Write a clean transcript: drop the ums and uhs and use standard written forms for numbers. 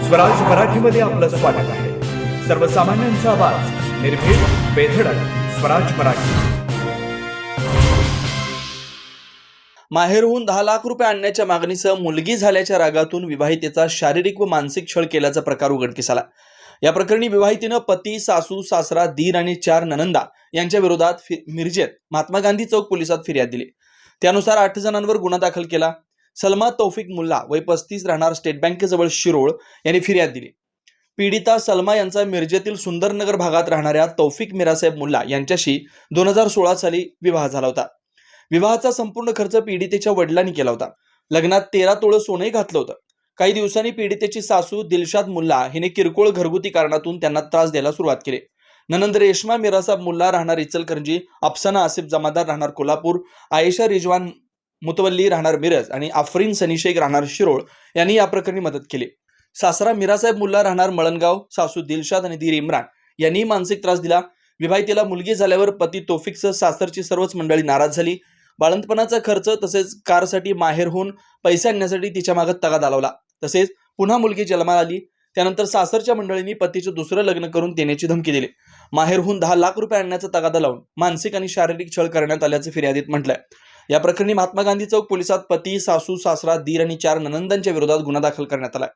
स्वराज मराठीमध्ये आपलं स्वागत आहे। सर्वसामान्यांचा आवाज, निर्भीड, बेधडक, स्वराज मराठी। माहेरहून 10 लाख रुपये आणण्याच्या मागणीसह मुलगी झाल्याच्या रागातून विवाहितेचा शारीरिक व मानसिक छळ केल्याचा प्रकार उघडकीस आला। या प्रकरणी विवाहितेनं पती, सासू, सासरा, दीर आणि 4 ननंदा यांच्या विरोधात मिरजेत महात्मा गांधी चौक पोलिसात फिर्याद दिली। त्यानुसार 8 जणांवर गुन्हा दाखल केला। सलमा तौफिक मुल्ला वय 35 राहणार स्टेट बँकेजवळ शिरोळ यांनी फिर्याद दिली। पीडिता सलमा यांचा मिरजेतील सुंदरनगर भागात राहणाऱ्या तौफिक मिरासाहेब मुल्ला यांच्याशी 2016 साली विवाह झाला होता। विवाहाचा संपूर्ण खर्च पीडितेच्या वडिलांनी केला होता। लग्नात 13 तोळे सोने घातलं होतं। काही दिवसांनी पीडितेची सासू दिलशाद मुल्ला हिने किरकोळ घरगुती कारणातून त्यांना त्रास द्यायला सुरुवात केली। ननंद रेशमा मिरासाहेब मुल्ला राहणार इचलकरंजी, अफसाना आसिफ जमादार राहणार कोल्हापूर, आयशा रिजवान मुतवल्ली राहणार मिरज आणि आफरीन सनी शेख राहणार शिरोळ यांनी या प्रकरणी मदत केली। सासरा मिरासाहेब मुल्ला राहणार मळणगाव, सासू दिलशाद आणि दीर इम्रान यांनी मानसिक त्रास दिला। विवाहितेला मुलगी झाल्यावर पती तौफिकसह सासरची सर्वच मंडळी नाराज झाली। बाळंतपणाचा खर्च तसेच कारसाठी माहेरहून पैसे आणण्यासाठी तिच्या मागे तगादा लावला। तसेच पुन्हा मुलगी जन्माला आली। त्यानंतर सासरच्या मंडळींनी पतीचे दुसरं लग्न करून देण्याची धमकी दिली। माहेरहून 10 लाख रुपये आणण्याचा तगादा लावून मानसिक आणि शारीरिक छळ करण्यात आल्याचे फिर्यादीत म्हटलंय। या प्रकरणी महात्मा गांधी चौक पोलिसात पती, सासू, सासरा, दीर आणि 4 ननंदांच्या विरोधात गुन्हा दाखल करण्यात आला।